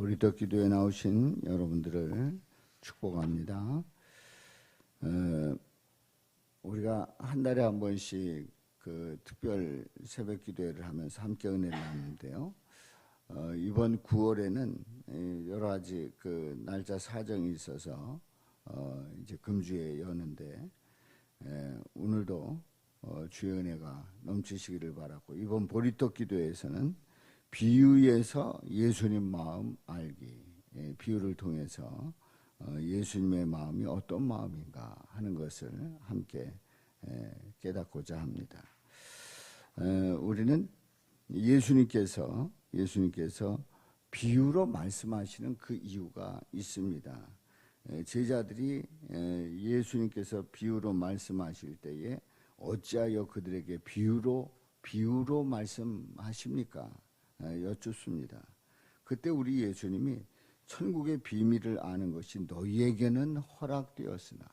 보리떡 기도에 나오신 여러분들을 축복합니다. 우리가 한 달에 한 번씩 그 특별 새벽 기도회를 하면서 함께 은혜를 나누는데요. 이번 9월에는 여러 가지 그 날짜 사정이 있어서 이제 금주에 여는데 오늘도 주의 은혜가 넘치시기를 바라고, 이번 보리떡 기도회에서는 비유에서 예수님 마음 알기, 비유를 통해서 예수님의 마음이 어떤 마음인가 하는 것을 함께 깨닫고자 합니다. 우리는 예수님께서 비유로 말씀하시는 그 이유가 있습니다. 제자들이 예수님께서 비유로 말씀하실 때에 어찌하여 그들에게 비유로 말씀하십니까? 여쭙습니다. 그때 우리 예수님이 천국의 비밀을 아는 것이 너희에게는 허락되었으나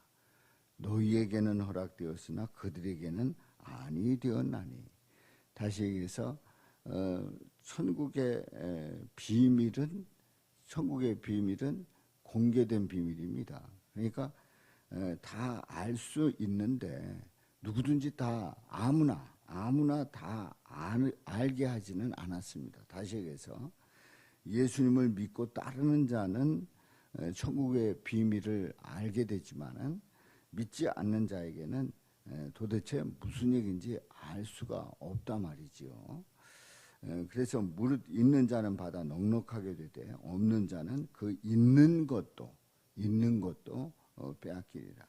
그들에게는 아니 되었나니. 다시 얘기해서 천국의 비밀은 공개된 비밀입니다. 그러니까 다 알 수 있는데 누구든지 다 아무나 다 알게 하지는 않았습니다. 다시 얘기해서 예수님을 믿고 따르는 자는 천국의 비밀을 알게 되지만은 믿지 않는 자에게는 도대체 무슨 얘기인지 알 수가 없단 말이지요. 그래서 무릇 있는 자는 받아 넉넉하게 되되 없는 자는 그 있는 것도 빼앗기리라.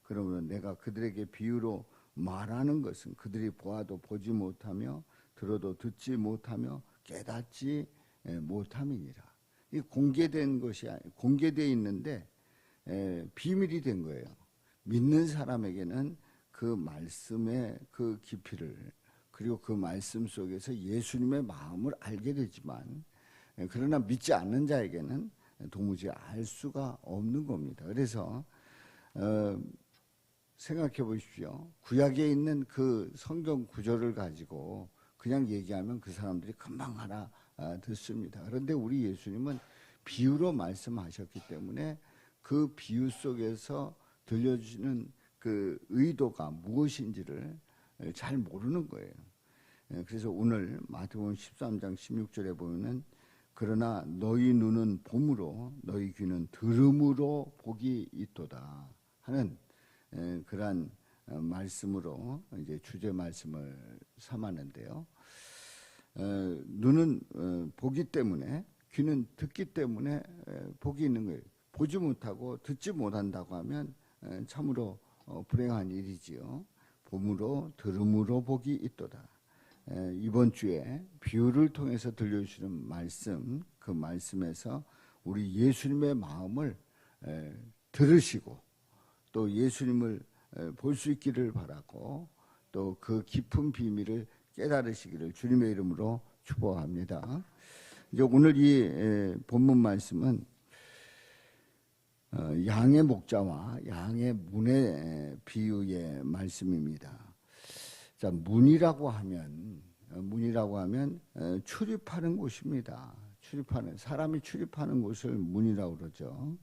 그러므로 내가 그들에게 비유로 말하는 것은 그들이 보아도 보지 못하며 들어도 듣지 못하며 깨닫지 못함이니라. 이 공개된 것이 공개되어 있는데 비밀이 된 거예요. 믿는 사람에게는 그 말씀의 그 깊이를, 그리고 그 말씀 속에서 예수님의 마음을 알게 되지만, 그러나 믿지 않는 자에게는 도무지 알 수가 없는 겁니다. 그래서 생각해 보십시오. 구약에 있는 그 성경 구절을 가지고 그냥 얘기하면 그 사람들이 금방 알아듣습니다. 그런데 우리 예수님은 비유로 말씀하셨기 때문에 그 비유 속에서 들려주시는 그 의도가 무엇인지를 잘 모르는 거예요. 그래서 오늘 마태복음 13장 16절에 보면은 그러나 너희 눈은 봄으로 너희 귀는 들음으로 복이 있도다 하는 그러한 말씀으로 이제 주제 말씀을 삼았는데요. 눈은 보기 때문에, 귀는 듣기 때문에 복이 있는 거예요. 보지 못하고 듣지 못한다고 하면 참으로 불행한 일이지요. 봄으로 들음으로 복이 있도다. 이번 주에 비유를 통해서 들려주시는 말씀, 그 말씀에서 우리 예수님의 마음을 들으시고 또 예수님을 볼 수 있기를 바라고, 또 그 깊은 비밀을 깨달으시기를 주님의 이름으로 축복합니다. 이제 오늘 이 본문 말씀은 양의 목자와 양의 문의 비유의 말씀입니다. 자, 문이라고 하면 출입하는 곳입니다. 사람이 출입하는 곳을 문이라고 그러죠.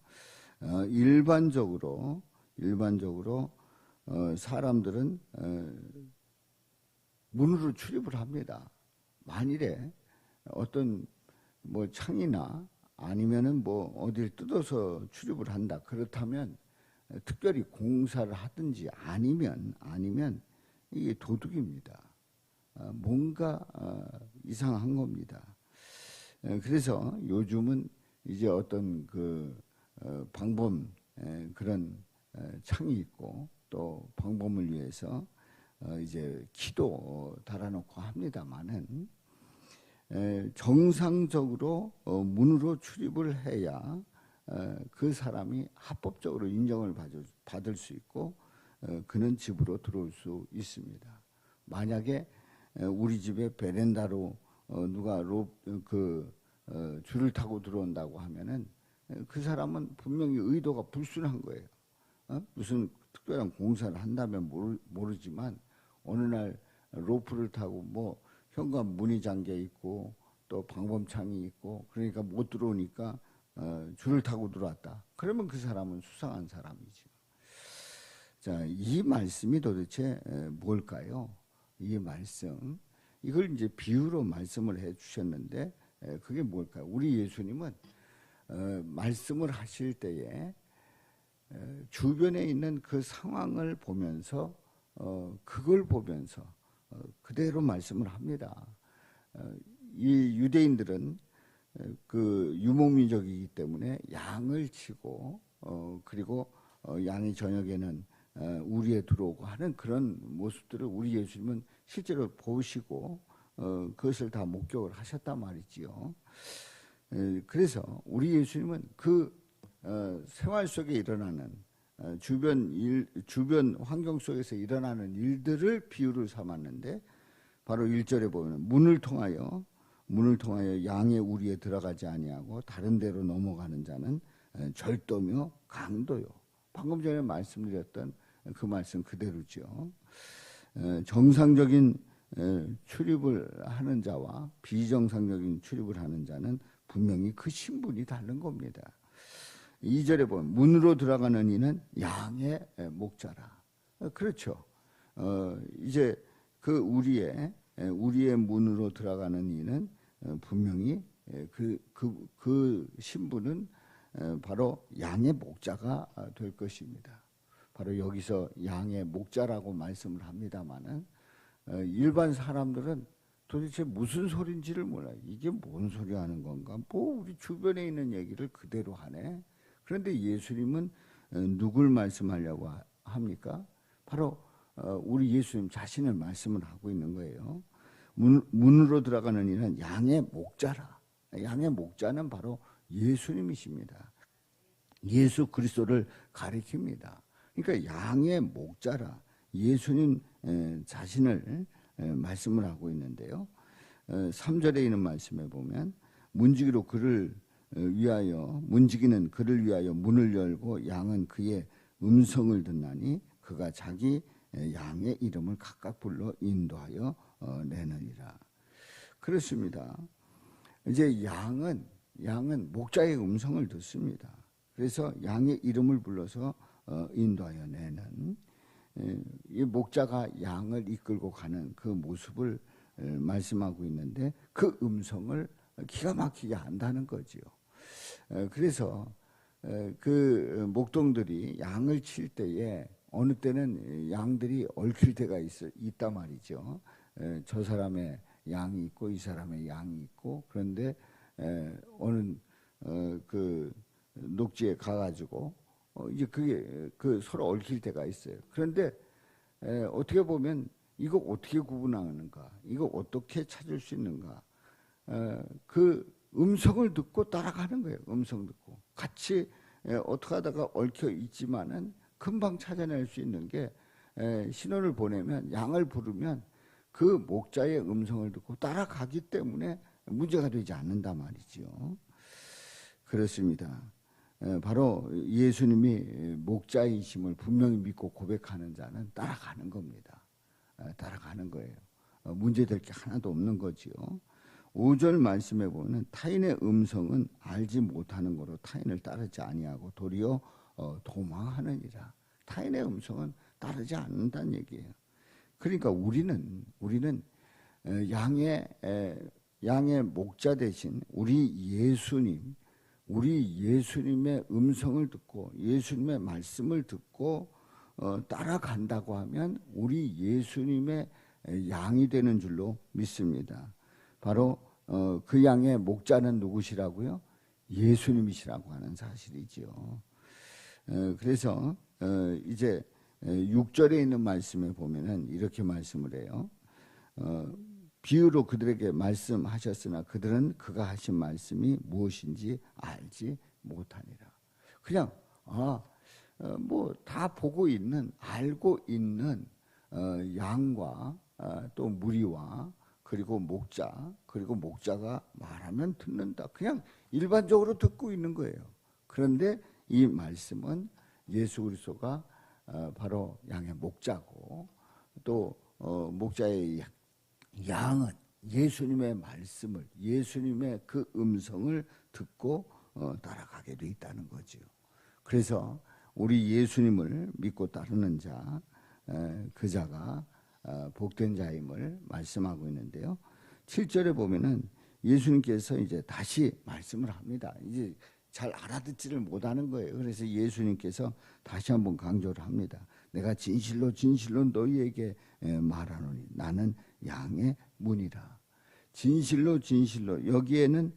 일반적으로 사람들은 문으로 출입을 합니다. 만일에 어떤 뭐 창이나 아니면은 뭐 어디를 뜯어서 출입을 한다, 그렇다면 특별히 공사를 하든지 아니면 이게 도둑입니다. 뭔가 이상한 겁니다. 그래서 요즘은 이제 어떤 그 방범 그런 창이 있고, 또 방범을 위해서 이제 키도 달아놓고 합니다만은 정상적으로 문으로 출입을 해야 그 사람이 합법적으로 인정을 받을 수 있고 그는 집으로 들어올 수 있습니다. 만약에 우리 집에 베란다로 누가 줄을 타고 들어온다고 하면은 그 사람은 분명히 의도가 불순한 거예요. 무슨 특별한 공사를 한다면 모르지만 어느 날 로프를 타고 뭐 현관 문이 잠겨 있고 또 방범창이 있고 그러니까 못 들어오니까 줄을 타고 들어왔다. 그러면 그 사람은 수상한 사람이죠. 자, 이 말씀이 도대체 뭘까요? 이 말씀, 이걸 이제 비유로 말씀을 해 주셨는데 그게 뭘까요? 우리 예수님은 말씀을 하실 때에 주변에 있는 그 상황을 보면서 그걸 보면서 그대로 말씀을 합니다. 이 유대인들은 그 유목민족이기 때문에 양을 치고 그리고 양이 저녁에는 우리에 들어오고 하는 그런 모습들을 우리 예수님은 실제로 보시고 그것을 다 목격을 하셨단 말이지요. 그래서 우리 예수님은 그 생활 속에 일어나는 주변 환경 속에서 일어나는 일들을 비유를 삼았는데 바로 1절에 보면 문을 통하여 양의 우리에 들어가지 아니하고 다른 데로 넘어가는 자는 절도며 강도요. 방금 전에 말씀드렸던 그 말씀 그대로죠. 정상적인 출입을 하는 자와 비정상적인 출입을 하는 자는 분명히 그 신분이 다른 겁니다. 2절에 보면 문으로 들어가는 이는 양의 목자라. 그렇죠. 이제 그 우리의 문으로 들어가는 이는 분명히 그 신분은 바로 양의 목자가 될 것입니다. 바로 여기서 양의 목자라고 말씀을 합니다마는 일반 사람들은 도대체 무슨 소린지를 몰라요. 이게 뭔 소리 하는 건가? 뭐 우리 주변에 있는 얘기를 그대로 하네. 그런데 예수님은 누굴 말씀하려고 합니까? 바로 우리 예수님 자신을 말씀을 하고 있는 거예요. 문으로 들어가는 이는 양의 목자라. 양의 목자는 바로 예수님이십니다. 예수 그리스도를 가리킵니다. 그러니까 양의 목자라 예수님 자신을 말씀을 하고 있는데요. 3절에 있는 말씀에 보면 문지기는 그를 위하여 문을 열고 양은 그의 음성을 듣나니 그가 자기 양의 이름을 각각 불러 인도하여 내느니라. 그렇습니다. 이제 양은 목자의 음성을 듣습니다. 그래서 양의 이름을 불러서 인도하여 내는 이 목자가 양을 이끌고 가는 그 모습을 말씀하고 있는데 그 음성을 기가 막히게 안다는 거지요. 그래서 그 목동들이 양을 칠 때에 어느 때는 양들이 얽힐 때가 있단 말이죠. 저 사람의 양이 있고 이 사람의 양이 있고 그런데 어느 그 녹지에 가가지고 이제 그게 서로 얽힐 때가 있어요. 그런데 어떻게 보면 이거 어떻게 구분하는가? 이거 어떻게 찾을 수 있는가? 그 음성을 듣고 따라가는 거예요. 음성 듣고 같이 어떻게 하다가 얽혀 있지만은 금방 찾아낼 수 있는 게 신호를 보내면 양을 부르면 그 목자의 음성을 듣고 따라가기 때문에 문제가 되지 않는다 말이죠. 그렇습니다. 바로 예수님이 목자이심을 분명히 믿고 고백하는 자는 따라가는 겁니다. 따라가는 거예요. 문제될 게 하나도 없는 거지요. 5절 말씀에 보면 타인의 음성은 알지 못하는 거로 타인을 따르지 아니하고 도리어 도망하느니라. 타인의 음성은 따르지 않는다는 얘기예요. 그러니까 우리는 양의 목자 대신 우리 예수님의 음성을 듣고 예수님의 말씀을 듣고 따라간다고 하면 우리 예수님의 양이 되는 줄로 믿습니다. 바로 그 양의 목자는 누구시라고요? 예수님이시라고 하는 사실이지요. 그래서 이제 6절에 있는 말씀에 보면은 이렇게 말씀을 해요. 비유로 그들에게 말씀하셨으나 그들은 그가 하신 말씀이 무엇인지 알지 못하니라. 그냥 뭐 다 보고 있는 알고 있는 양과 또 무리와 그리고 목자가 말하면 듣는다. 그냥 일반적으로 듣고 있는 거예요. 그런데 이 말씀은 예수 그리스도가 바로 양의 목자고 또 목자의 양은 예수님의 말씀을, 예수님의 그 음성을 듣고 따라가게 돼 있다는 거죠. 그래서 우리 예수님을 믿고 따르는 자, 그 자가 복된 자임을 말씀하고 있는데요. 7절에 보면은 예수님께서 이제 다시 말씀을 합니다. 이제 잘 알아듣지를 못하는 거예요. 그래서 예수님께서 다시 한번 강조를 합니다. 내가 진실로 진실로 너희에게 말하노니 나는 양의 문이라. 진실로 진실로, 여기에는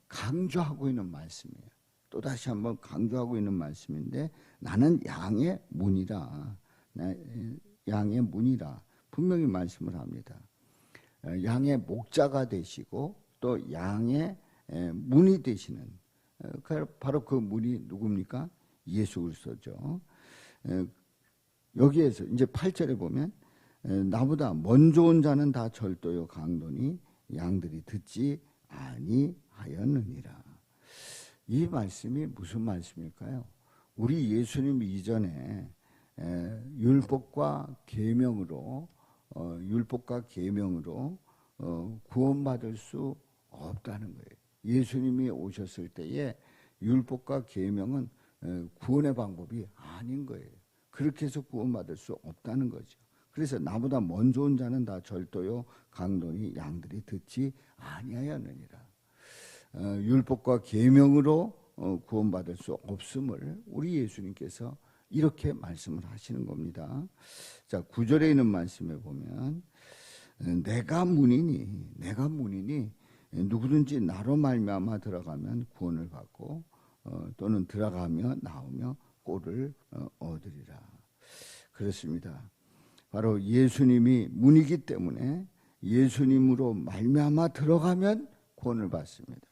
강조하고 있는 말씀이에요. 또 다시 한번 강조하고 있는 말씀인데, 나는 양의 문이라. 양의 문이라 분명히 말씀을 합니다. 양의 목자가 되시고 또 양의 문이 되시는, 바로 그 문이 누굽니까? 예수 그리스도죠. 여기에서 이제 8절에 보면 나보다 먼저 온 자는 다 절도요 강도니 양들이 듣지 아니하였느니라. 이 말씀이 무슨 말씀일까요? 우리 예수님 이전에 율법과 계명으로 구원받을 수 없다는 거예요. 예수님이 오셨을 때에 율법과 계명은 구원의 방법이 아닌 거예요. 그렇게 해서 구원받을 수 없다는 거죠. 그래서 나보다 먼저 온 자는 다 절도요 강도니 양들이 듣지 아니하였느니라. 율법과 계명으로 구원받을 수 없음을 우리 예수님께서 이렇게 말씀을 하시는 겁니다. 자, 9절에 있는 말씀에 보면 내가 문이니 누구든지 나로 말미암아 들어가면 구원을 받고 또는 들어가며 나오며 꼴을 얻으리라. 그렇습니다. 바로 예수님이 문이기 때문에 예수님으로 말미암아 들어가면 구원을 받습니다.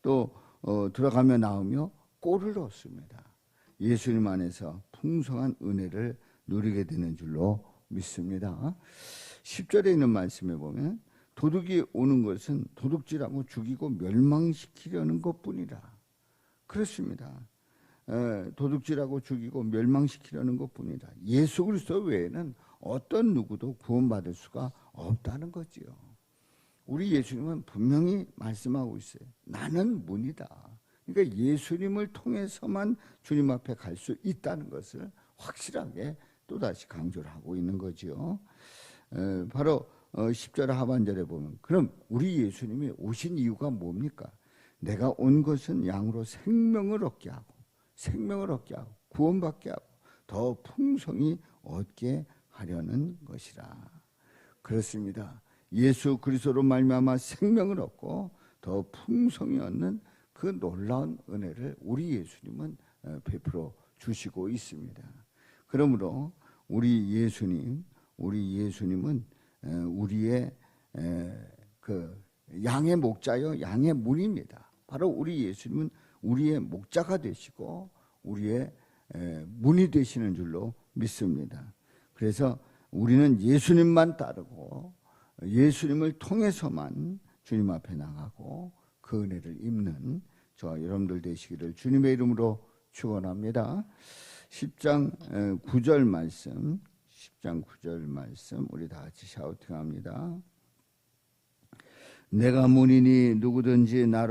또 들어가며 나오며 꼴을 얻습니다. 예수님 안에서 풍성한 은혜를 누리게 되는 줄로 믿습니다. 10절에 있는 말씀에 보면 도둑이 오는 것은 도둑질하고 죽이고 멸망시키려는 것뿐이라. 그렇습니다. 도둑질하고 죽이고 멸망시키려는 것뿐이라. 예수 그리스도 외에는 어떤 누구도 구원받을 수가 없다는 거지요. 우리 예수님은 분명히 말씀하고 있어요. 나는 문이다. 그러니까 예수님을 통해서만 주님 앞에 갈 수 있다는 것을 확실하게 또다시 강조를 하고 있는 거죠. 바로 10절 하반절에 보면 그럼 우리 예수님이 오신 이유가 뭡니까? 내가 온 것은 양으로 생명을 얻게 하고 구원받게 하고 더 풍성히 얻게 하려는 것이라. 그렇습니다. 예수 그리스도로 말미암아 생명을 얻고 더 풍성히 얻는 그 놀라운 은혜를 우리 예수님은 베풀어 주시고 있습니다. 그러므로 우리 예수님은 우리의 그 양의 목자요 양의 문입니다. 바로 우리 예수님은 우리의 목자가 되시고 우리의 문이 되시는 줄로 믿습니다. 그래서 우리는 예수님만 따르고 예수님을 통해서만 주님 앞에 나가고 그 은혜를 입는 저와 여러분들 되시기를 주님의 이름으로 축원합니다. 10장 9절 말씀 우리 다 같이 샤우팅합니다. 내가 문이니 누구든지 나로